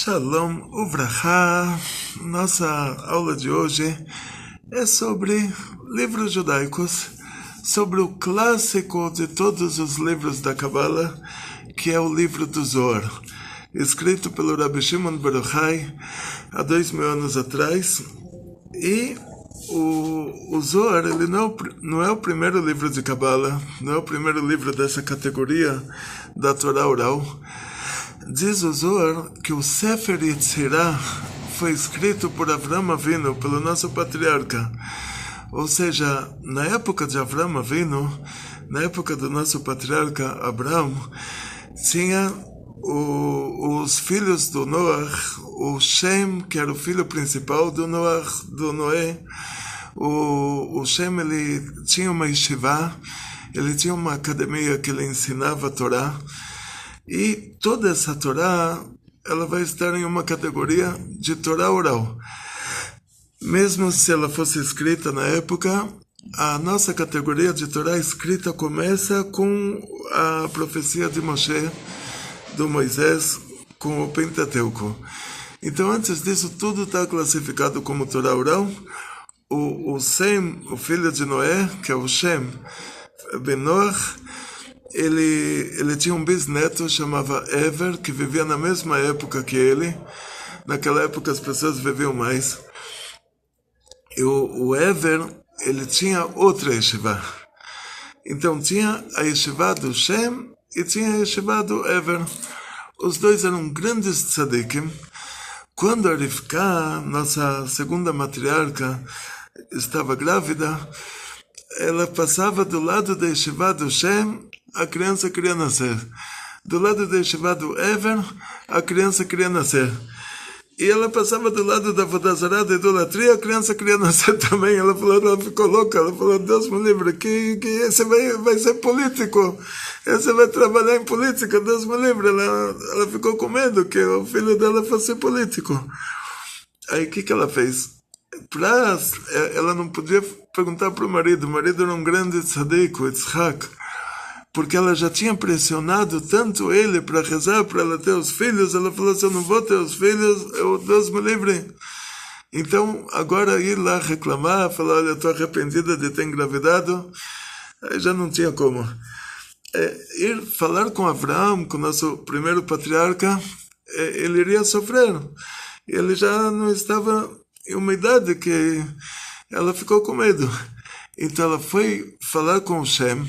Shalom Uvracha. Nossa aula de hoje é sobre livros judaicos, sobre o clássico de todos os livros da Kabbalah, que é o livro do Zohar, escrito pelo Rabbi Shimon bar Yochai há 2000 anos atrás. E o Zohar, ele não é o primeiro livro de Kabbalah, não é o primeiro livro dessa categoria da Torá oral. Diz o Zohar que o Sefer Yetzirah foi escrito por Avraham Avinu, pelo nosso patriarca. Ou seja, na época de Avraham Avinu, na época do nosso patriarca Abraão, tinha os filhos do Noach, o Shem, que era o filho principal do Noach, do Noé. O Shem, ele tinha uma yeshiva, ele tinha uma academia que ele ensinava a Torá. E toda essa Torá, ela vai estar em uma categoria de Torá oral. Mesmo se ela fosse escrita na época, a nossa categoria de Torá escrita começa com a profecia de Moshe, do Moisés, com o Pentateuco. Então, antes disso, tudo está classificado como Torá oral. O Sem, o filho de Noé, que é o Shem ben Noach, ele tinha um bisneto, chamava Ever, que vivia na mesma época que ele. Naquela época as pessoas viviam mais. E o Ever, ele tinha outra yeshiva. Então tinha a yeshiva do Shem e tinha a yeshiva do Ever. Os dois eram grandes tzadikim. Quando a Rivka, nossa segunda matriarca, estava grávida, ela passava do lado da yeshiva do Shem, a criança queria nascer. Do lado da yeshiva do Ever, a criança queria nascer. E ela passava do lado da Avodah Zarah, da idolatria, a criança queria nascer também. Ela ficou louca, ela falou, Deus me livre, que esse vai ser político, esse vai trabalhar em política, Deus me livre. Ela ficou com medo que o filho dela fosse político. Aí o que ela fez? Ela não podia perguntar para o marido era um grande tzadik, o Yitzhak, porque ela já tinha pressionado tanto ele para rezar para ela ter os filhos. Ela falou, se eu não vou ter os filhos, Deus me livre. Então, agora ir lá reclamar, falar, olha, eu estou arrependida de ter engravidado, aí já não tinha como. Ir falar com Abraão, com o nosso primeiro patriarca, ele iria sofrer. Ele já não estava em uma idade que ela ficou com medo. Então ela foi falar com o Shem,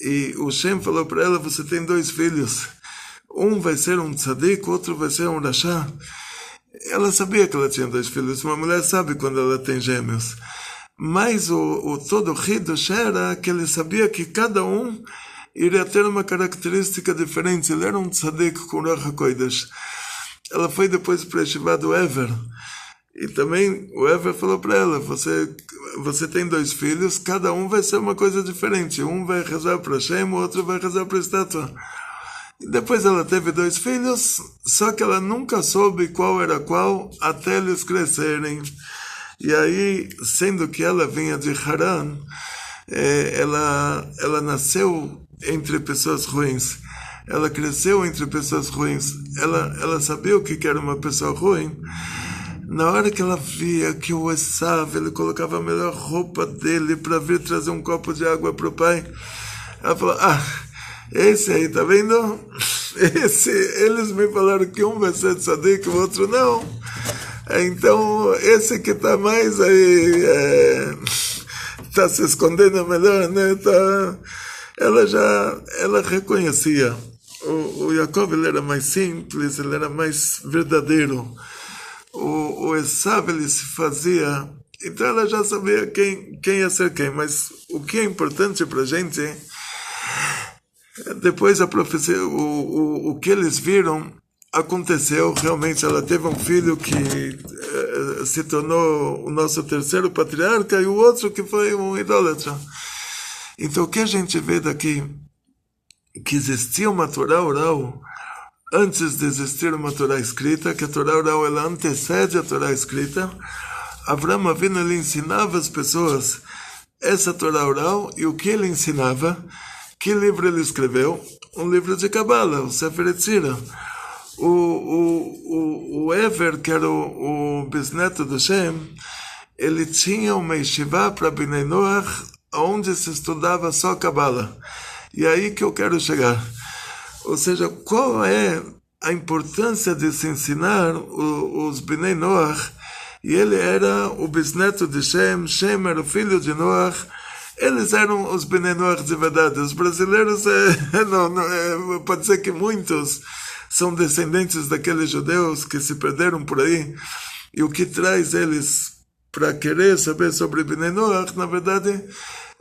e o Shem falou para ela, você tem 2 filhos, um vai ser um tzadik, outro vai ser um rachá. Ela sabia que ela tinha 2 filhos, uma mulher sabe quando ela tem gêmeos, mas todo o hidush era que ele sabia que cada um iria ter uma característica diferente. Ele era um tzadik com Ruach HaKodesh. Ela foi depois para a yeshiva do Ever, e também o Ever falou para ela, você tem 2 filhos, cada um vai ser uma coisa diferente. Um vai rezar para Hashem, o outro vai rezar para a estátua. E depois ela teve 2 filhos, só que ela nunca soube qual era qual até eles crescerem. E aí, sendo que ela vinha de Haran, ela nasceu entre pessoas ruins. Ela cresceu entre pessoas ruins. Ela sabia o que era uma pessoa ruim. Na hora que ela via que o Esav, ele colocava a melhor roupa dele para vir trazer um copo de água para o pai, ela falou, esse aí, tá vendo? Eles me falaram que um vai ser tzadik, o outro não. Então, esse que está mais aí, está se escondendo melhor, né? Ela reconhecia. O Yaakov, ele era mais simples, ele era mais verdadeiro. O Esav, ele se fazia, então ela já sabia quem ia ser quem. Mas o que é importante para a gente, depois a profecia, o que eles viram aconteceu. Realmente ela teve um filho que se tornou o nosso terceiro patriarca, e o outro que foi um idólatra. Então o que a gente vê daqui, que existia uma Torá oral antes de existir uma Torá escrita, que a Torá oral ela antecede a Torá escrita. Avraham Avinu, ele ensinava as pessoas essa Torá oral, e o que ele ensinava, que livro ele escreveu? Um livro de Kabbalah, o Sefer Yetzirah. O Ever, que era o bisneto do Shem, ele tinha uma yeshiva para Bnei Noach, onde se estudava só Kabbalah. E aí que eu quero chegar. Ou seja, qual é a importância de se ensinar os Bnei Noach? E ele era o bisneto de Shem, Shem era o filho de Noach. Eles eram os Bnei Noach de verdade. Os brasileiros, pode ser que muitos são descendentes daqueles judeus que se perderam por aí. E o que traz eles para querer saber sobre Bnei Noach, na verdade,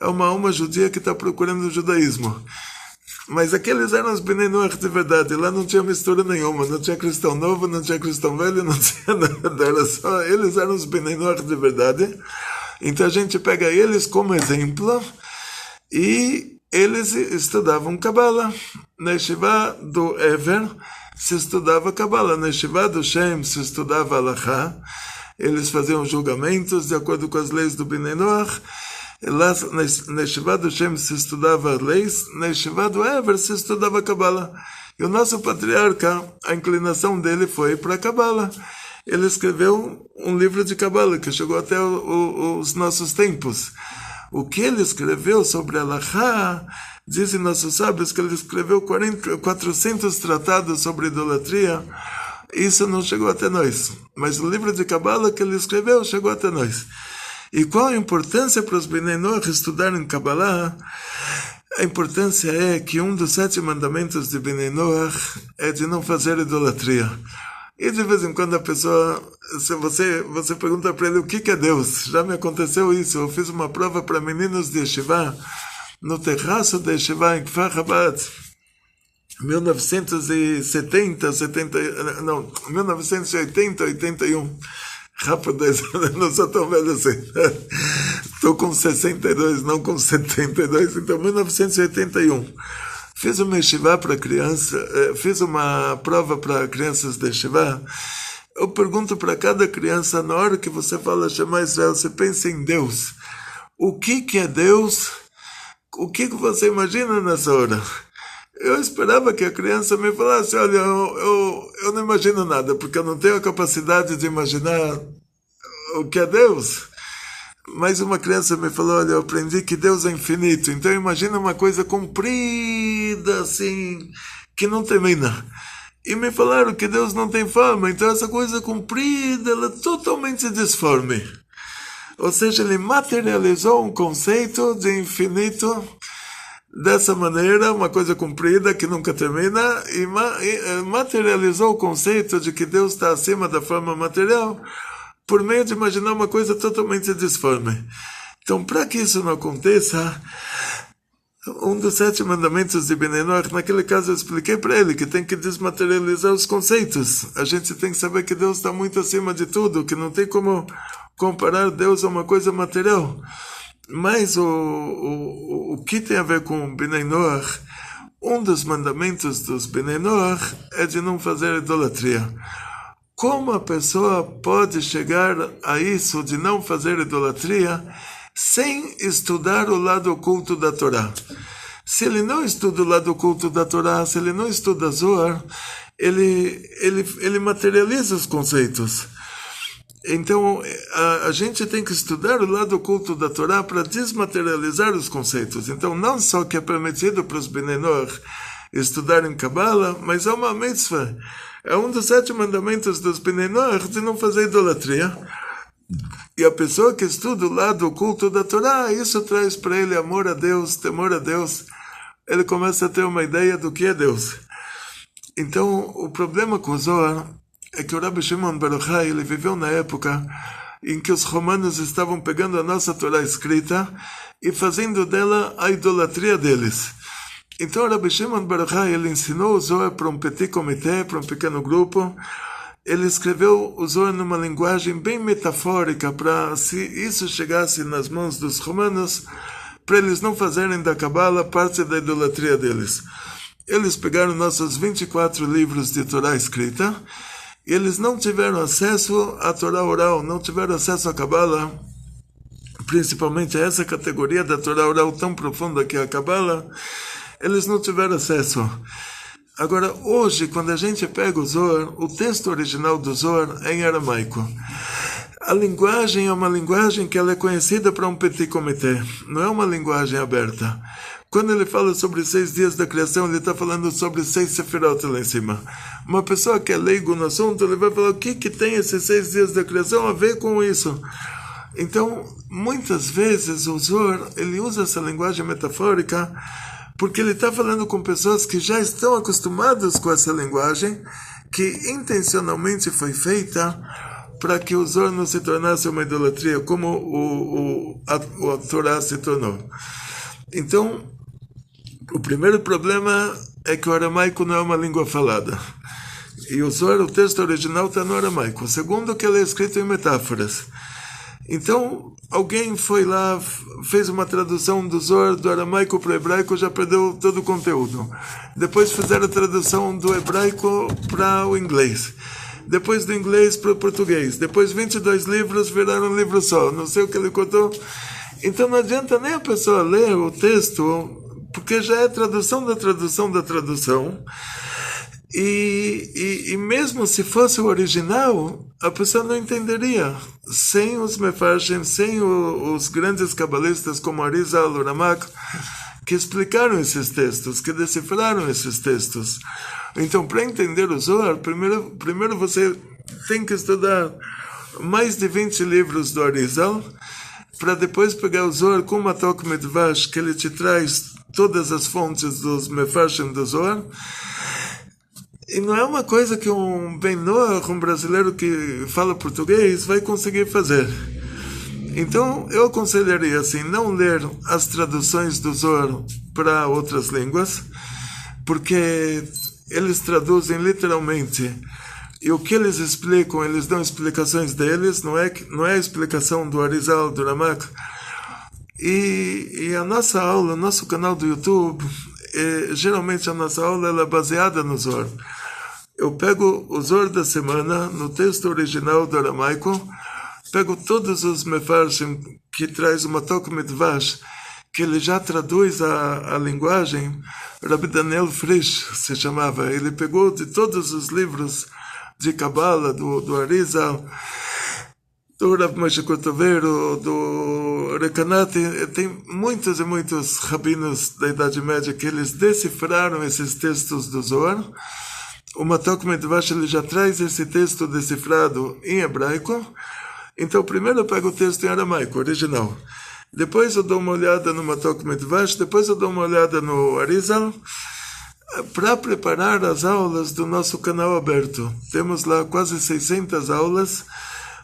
é uma alma judia que está procurando o judaísmo. Mas aqueles eram os Bnei Noach de verdade. Lá não tinha mistura nenhuma. Não tinha cristão novo, não tinha cristão velho, não tinha nada. Era só, eles eram os Bnei Noach de verdade. Então a gente pega eles como exemplo e eles estudavam Kabbalah. Na yeshiva do Ever se estudava Kabbalah. Na yeshiva do Shem se estudava Halachá. Eles faziam julgamentos de acordo com as leis do Bnei Noach. Lá na yeshiva do Shem se estudava leis, na yeshiva do Ever se estudava Kabbalah. E o nosso patriarca, a inclinação dele foi para Kabbalah. Ele escreveu um livro de Kabbalah que chegou até os nossos tempos. O que ele escreveu sobre Halachá, dizem nossos sábios que ele escreveu 400 tratados sobre idolatria. Isso não chegou até nós. Mas o livro de Kabbalah que ele escreveu chegou até nós. E qual a importância para os Bnei Noach estudarem Kabbalah? A importância é que um dos 7 mandamentos de Bnei Noach é de não fazer idolatria. E de vez em quando a pessoa, se você pergunta para ele o que é Deus, já me aconteceu isso, eu fiz uma prova para meninos de Yeshiva, no terraço da Yeshiva em Kfar Chabad, 1980, 81. Rapaz, não sou tão velho assim. Estou com 62, não com 72, então 1981. Fiz uma yeshiva para criança, fiz uma prova para crianças de yeshiva. Eu pergunto para cada criança, na hora que você fala Shema Israel, você pensa em Deus. O que é Deus? O que você imagina nessa hora? Eu esperava que a criança me falasse, olha, eu não imagino nada, porque eu não tenho a capacidade de imaginar o que é Deus. Mas uma criança me falou, olha, eu aprendi que Deus é infinito, então imagina uma coisa comprida, assim, que não termina. E me falaram que Deus não tem forma, então essa coisa comprida, ela é totalmente disforme. Ou seja, ele materializou um conceito de infinito dessa maneira, uma coisa comprida que nunca termina, e materializou o conceito de que Deus está acima da forma material por meio de imaginar uma coisa totalmente disforme. Então, para que isso não aconteça, um dos 7 mandamentos de Bnei Noach, naquele caso eu expliquei para ele que tem que desmaterializar os conceitos. A gente tem que saber que Deus está muito acima de tudo, que não tem como comparar Deus a uma coisa material. Mas o que tem a ver com Bnei Noach, um dos mandamentos dos Bnei Noach é de não fazer idolatria. Como a pessoa pode chegar a isso de não fazer idolatria sem estudar o lado oculto da Torá? Se ele não estuda o lado oculto da Torá, se ele não estuda Zohar, ele materializa os conceitos. Então, a gente tem que estudar o lado oculto da Torá para desmaterializar os conceitos. Então, não só que é permitido para os Bnei Noach estudarem Kabbalah, mas é uma mitzvah. É um dos 7 mandamentos dos Bnei Noach de não fazer idolatria. E a pessoa que estuda o lado oculto da Torá, isso traz para ele amor a Deus, temor a Deus. Ele começa a ter uma ideia do que é Deus. Então, o problema com o Zohar é que o Rabbi Shimon Bar Yochai, ele viveu na época em que os romanos estavam pegando a nossa Torá escrita e fazendo dela a idolatria deles. Então o Rabbi Shimon Bar Yochai, ele ensinou o Zohar para um petit comitê, para um pequeno grupo. Ele escreveu o Zohar numa linguagem bem metafórica para, se isso chegasse nas mãos dos romanos, para eles não fazerem da Kabbalah parte da idolatria deles. Eles pegaram nossos 24 livros de Torá escrita e eles não tiveram acesso à Torá oral, não tiveram acesso à Kabbalah, principalmente a essa categoria da Torá oral tão profunda que é a Kabbalah. Eles não tiveram acesso. Agora, hoje, quando a gente pega o Zohar, o texto original do Zohar é em aramaico. A linguagem é uma linguagem que ela é conhecida para um petit comité, não é uma linguagem aberta. Quando ele fala sobre 6 dias da criação, ele está falando sobre 6 sefirot lá em cima. Uma pessoa que é leigo no assunto, ele vai falar o que tem esses 6 dias da criação a ver com isso. Então, muitas vezes o Zohar, ele usa essa linguagem metafórica porque ele está falando com pessoas que já estão acostumadas com essa linguagem, que intencionalmente foi feita para que o Zohar não se tornasse uma idolatria, como a Torá se tornou. Então, o primeiro problema é que o aramaico não é uma língua falada. E o Zohar, o texto original, está no aramaico. O segundo, que ele é escrito em metáforas. Então, alguém foi lá, fez uma tradução do Zohar do aramaico para o hebraico, já perdeu todo o conteúdo. Depois fizeram a tradução do hebraico para o inglês. Depois do inglês para o português. Depois 22 livros viraram um livro só. Não sei o que ele contou. Então não adianta nem a pessoa ler o texto, porque já é tradução da tradução da tradução. E mesmo se fosse o original, a pessoa não entenderia. Sem os mefarshim, sem os grandes cabalistas como Arizal, o Ramak, que explicaram esses textos, que decifraram esses textos. Então, para entender o Zohar, primeiro você tem que estudar mais de 20 livros do Arizal, para depois pegar o Zohar com Matok Medvash, que ele te traz todas as fontes dos mefarshim do Zohar. E não é uma coisa que um Ben-Noach, um brasileiro que fala português, vai conseguir fazer. Então, eu aconselharia assim, não ler as traduções do Zohar para outras línguas, porque eles traduzem literalmente, e o que eles explicam, eles dão explicações deles, não é a explicação do Arizal, do Ramak. E a nossa aula, nosso canal do YouTube, geralmente a nossa aula ela é baseada no Zohar. Eu pego o Zohar da semana, no texto original do aramaico, pego todos os mefarshim que traz o Matok Medvash, que ele já traduz a linguagem. Rabbi Daniel Frisch se chamava, ele pegou de todos os livros de Kabbalah, do Arizal, do Rav Moshe Cordovero, do Rekanati. Tem muitos e muitos rabinos da Idade Média que eles decifraram esses textos do Zohar. O Matok Medvash ele já traz esse texto decifrado em hebraico. Então, primeiro eu pego o texto em aramaico, original. Depois eu dou uma olhada no Matok Medvash, depois eu dou uma olhada no Arizal, para preparar as aulas do nosso canal aberto. Temos lá quase 600 aulas.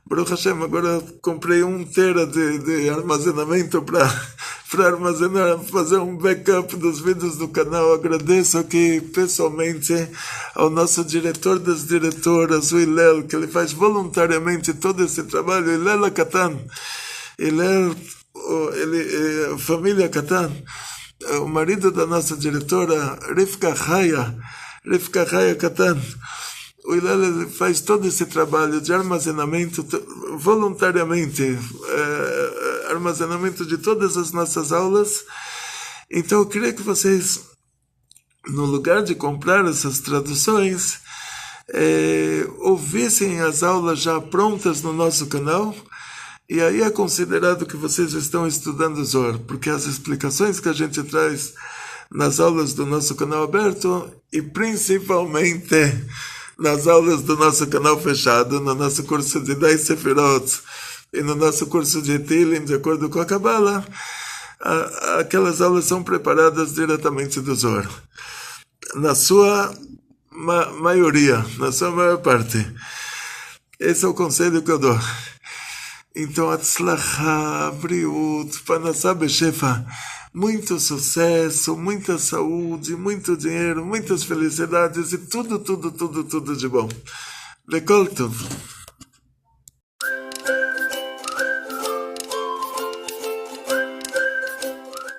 Baruch Hashem, agora comprei 1 tera de armazenamento para armazenar, fazer um backup dos vídeos do canal. Agradeço aqui pessoalmente ao nosso diretor das diretoras, o Hillel, que ele faz voluntariamente todo esse trabalho. Hillel Katan, família Katan, o marido da nossa diretora, Rivka Haya Katan. O Hillel faz todo esse trabalho de armazenamento voluntariamente, armazenamento de todas as nossas aulas. Então eu queria que vocês, no lugar de comprar essas traduções, ouvissem as aulas já prontas no nosso canal, e aí é considerado que vocês estão estudando Zohar, porque as explicações que a gente traz nas aulas do nosso canal aberto, e principalmente nas aulas do nosso canal fechado, no nosso curso de 10 Sefirot e no nosso curso de Tehillim, de acordo com a Kabbalah, aquelas aulas são preparadas diretamente do Zohar. Na sua maioria, na sua maior parte. Esse é o conselho que eu dou. Então, Atzlacha, Briut, Panassá Beshefa, muito sucesso, muita saúde, muito dinheiro, muitas felicidades e tudo de bom. Lekol Tov.